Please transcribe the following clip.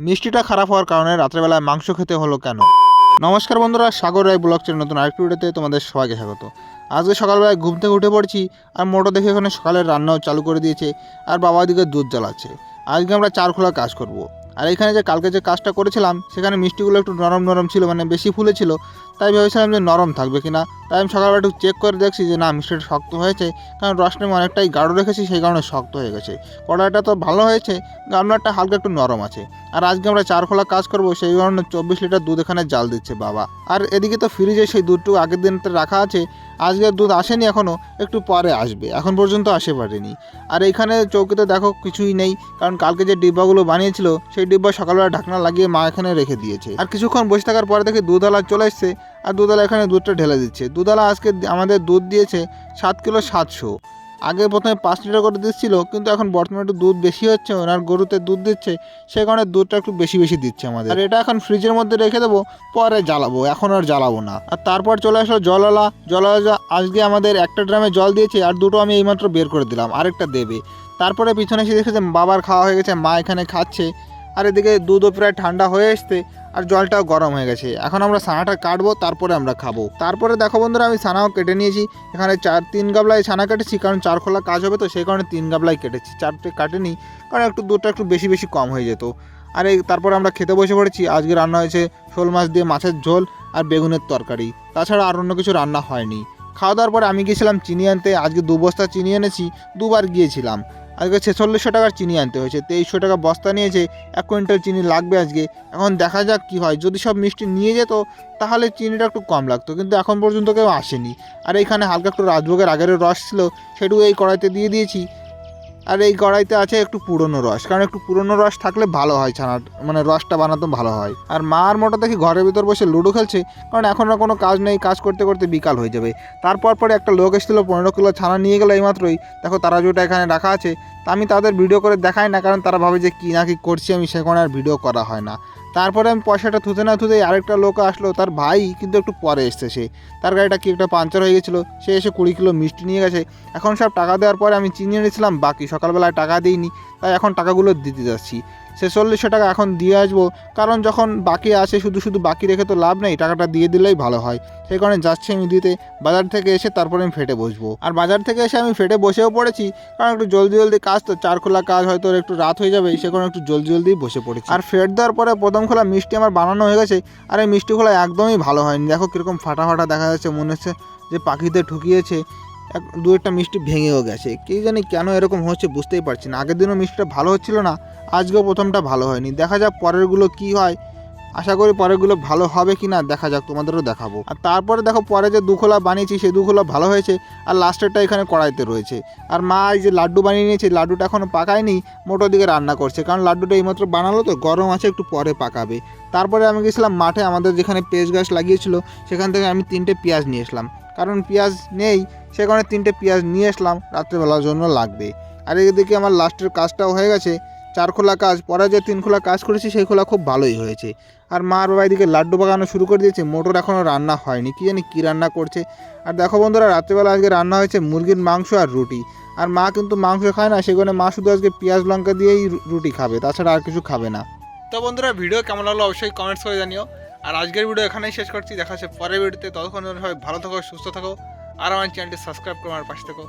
মিষ্টিটা খারাপ হওয়ার কারণে রাত্রেবেলায় মাংস খেতে হলো কেন? নমস্কার বন্ধুরা, সাগর রায় ব্লগ চ্যানেল নতুন আরেকটি ভিডিওতে তোমাদের সবাইকে স্বাগত। আজকে সকালবেলায় ঘুম থেকে উঠে পড়ছি আর মোটো দেখে এখানে সকালের রান্নাও চালু করে দিয়েছে আর বাবা দিকে দুধ জ্বালাচ্ছে। আজকে আমরা চার খোলা কাজ করব। আর এখানে যে কালকে যে কাজটা করেছিলাম সেখানে মিষ্টিগুলো একটু নরম নরম ছিল, মানে বেশি ফুলেছিল, তাই ভেবেছিলাম যে নরম থাকবে কিনা। তাই আমি সকালবেলা একটু চেক করে দেখছি যে না, মিষ্টিটা শক্ত হয়েছে, কারণ রসটা আমি অনেকটাই গাঢ় রেখেছি, সেই কারণে শক্ত হয়ে গেছে। কড়াইটা তো ভালো হয়েছে, গামলাটা হালকা একটু নরম আছে। আর আজকে আমরা চার খোলা কাজ করব, সেই কারণে 24 লিটার দুধ এখানে জাল দিচ্ছে বাবা। আর এদিকে তো ফ্রিজে সেই দুধটুকু আগের দিন রাখা আছে, আজকের দুধ আসেনি এখনও, একটু পরে আসবে, এখন পর্যন্ত আসে পারেনি। আর এইখানে চৌকিতে দেখো কিছুই নেই, কারণ কালকে যে ডিব্বাগুলো বানিয়েছিল সেই ডিব্বা সকালবেলা ঢাকনা লাগিয়ে মা এখানে রেখে দিয়েছে। আর কিছুক্ষণ বসে থাকার পরে দেখি দুধওয়ালা চলে এসছে আর দুধওয়ালা এখানে দুধটা ঢেলে দিচ্ছে। দুধওয়ালা আজকে আমাদের দুধ দিয়েছে 7 কিলো 700। আগে প্রথমে 5 লিটার করে দিচ্ছিল, কিন্তু এখন বর্তমানে একটু দুধ বেশি হচ্ছে, ওনার গরুতে দুধ দিচ্ছে, সেই কারণে দুধটা একটু বেশি বেশি দিচ্ছে আমাদের। আর এটা এখন ফ্রিজের মধ্যে রেখে দেবো, পরে জ্বালাবো, এখন আর জ্বালাবো না। আর তারপর চলে আসলো জলওয়ালা আজকে আমাদের একটা ড্রামে জল দিয়েছে, আর দুটো আমি এইমাত্র বের করে দিলাম, আরেকটা দেবে। তারপরে পিছনে এসে দেখেছে বাবার খাওয়া হয়ে গেছে, মা এখানে খাচ্ছে। আর এদিকে দুধও প্রায় ঠান্ডা হয়ে এসছে আর জলটাও গরম হয়ে গেছে। এখন আমরা ছানাটা কাটবো, তারপরে আমরা খাবো। তারপরে দেখো বন্ধুরা, আমি ছানাও কেটে নিয়েছি। এখানে 3 গাবলায় ছানা কেটেছি, কারণ 4 খোলা কাজ হবে তো, সেই কারণে 3 গাবলায় কেটেছি, 4টে কাটেনি, কারণ একটু দুধটা একটু বেশি বেশি কম হয়ে যেত। আর এই তারপরে আমরা খেতে বসে পড়েছি। আজকে রান্না হয়েছে শোল মাছ দিয়ে মাছের ঝোল আর বেগুনের তরকারি, তাছাড়া আর অন্য কিছু রান্না হয়নি। খাওয়া দাওয়ার পরে আমি গিয়েছিলাম চিনি আনতে। আজকে 2 বস্তা চিনি এনেছি, দুবার গিয়েছিলাম। আজকে 4600 টাকার চিনি আনতে হয়েছে, 2300 টাকা বস্তা নিয়েছে। 1 কুইন্টাল চিনি লাগবে আজকে। এখন দেখা যাক কি হয়, যদি সব মিষ্টি নিয়ে যেত তাহলে চিনিটা একটু কম লাগতো, কিন্তু এখন পর্যন্ত কেউ আসেনি। আর এইখানে হালকা একটু রাজভোগের আগের রস ছিল, সেটুকু এই কড়াইতে দিয়ে দিয়েছি। আর এই কড়াইতে আছে একটু পুরনো রস, কারণ একটু পুরনো রস থাকলে ভালো হয়, ছানা মানে রসটা বানাতে ভালো হয়। আর মা আর মোটা দেখি ঘরের ভিতর বসে লুডো খেলছে, কারণ এখন আর কোনো কাজ নেই, কাজ করতে করতে বিকাল হয়ে যাবে। তারপর পরে একটা লোক এসেছিলো, 15 কিলো ছানা নিয়ে গেলো এইমাত্রই। দেখো তারাজুটা এখানে রাখা আছে, তা আমি তাদের ভিডিও করে দেখাই না, কারণ তারা ভাবে যে কী না কি করছি আমি, সেখানে আর ভিডিও করা হয় না। তারপরে আমি পয়সাটা থুতে না থুতেই আরেকটা লোক আসলো, তার ভাই কিন্তু একটু পরে এসছে। সে তার গাড়িটা কি একটা পাঞ্চার হয়ে গেছিলো, সে এসে 20 কিলো মিষ্টি নিয়ে গেছে। এখন সব টাকা দেওয়ার পরে আমি চিনি এনেছিলাম বাকি, সকালবেলায় টাকা দিইনি, তাই এখন টাকাগুলো দিতে যাচ্ছি। 4600 টাকা এখন দিয়ে আসবো, কারণ যখন বাকি আসে শুধু শুধু বাকি রেখে তো লাভ নেই, টাকাটা দিয়ে দিলেই ভালো হয়। সেই কারণে যাচ্ছি আমি দিতে। বাজার থেকে এসে তারপরে আমি ফেটে বসবো। আর বাজার থেকে এসে আমি ফেটে বসেও পড়েছি, কারণ একটু জলদি জলদি কাজ তো, 4 খোলা কাজ, হয়তো একটু রাত হয়ে যাবে, সে কারণে একটু জলদি জলদি বসে পড়েছি। আর ফেট দেওয়ার পরে প্রথম খোলা মিষ্টি আমার বানানো হয়ে গেছে। আর এই মিষ্টি খোলা একদমই ভালো হয়নি, দেখো কীরকম ফাটা ফাটা দেখা যাচ্ছে, মনে হচ্ছে যে পাখিতে ঠুকিয়েছে। দু একটা মিষ্টি ভেঙেও গেছে, কে জানি কেন এরকম হচ্ছে বুঝতেই পারছি না। আগের দিনও মিষ্টিটা ভালো হচ্ছিল না, আজকেও প্রথমটা ভালো হয়নি। দেখা যাক পরেরগুলো কি হয়, আশা করি পরেরগুলো ভালো হবে কি না, দেখা যাক, তোমাদেরও দেখাবো। আর তারপরে দেখো পরে যে 2 খোলা বানিয়েছি, সেই 2 খোলা ভালো হয়েছে। আর লাস্টেরটা এখানে কড়াইতে রয়েছে। আর মা এই যে লাড্ডু বানিয়ে নিয়েছে, লাড্ডুটা এখনও পাকায়নি, মোটো দিকে রান্না করছে, কারণ লাড্ডুটা এইমাত্র বানালো তো, গরম আছে, একটু পরে পাকাবে। তারপরে আমি গেছিলাম মাঠে, আমাদের যেখানে পেঁয়াজ গাছ লাগিয়েছিল সেখান থেকে আমি 3টে পেঁয়াজ নিয়ে আসলাম, কারণ পেঁয়াজ নেই, সে কারণে 3টে পেঁয়াজ নিয়ে আসলাম, রাত্রেবেলার জন্য লাগবে। আর এদিকে আমার লাস্টের কাজটাও হয়ে গেছে, 4 খোলা কাজ। পরে যে 3 খোলা কাজ করেছি সেই খোলা খুব ভালোই হয়েছে। আর মা আর বাবা এদিকে লাড্ডু পাকানো শুরু করে দিয়েছে, মোটর এখনও রান্না হয়নি, কী জানি কী রান্না করছে। আর দেখো বন্ধুরা, রাত্রেবেলা আজকে রান্না হয়েছে মুরগির মাংস আর রুটি। আর মা কিন্তু মাংস খায় না, সেখানে মা শুধু আজকে পেঁয়াজ লঙ্কা দিয়েই রুটি খাবে, তাছাড়া আর কিছু খাবে না। তো বন্ধুরা, ভিডিও কেমন লাগলো অবশ্যই কমেন্টস করে জানিও। আর আজকের ভিডিও এখানেই শেষ করছি, দেখা হচ্ছে পরের ভিডিওতে। ততক্ষণ সবাই ভালো থাকো, সুস্থ থাকো, আর আমার চ্যানেলটি সাবস্ক্রাইব করে আমার পাশে থাকো।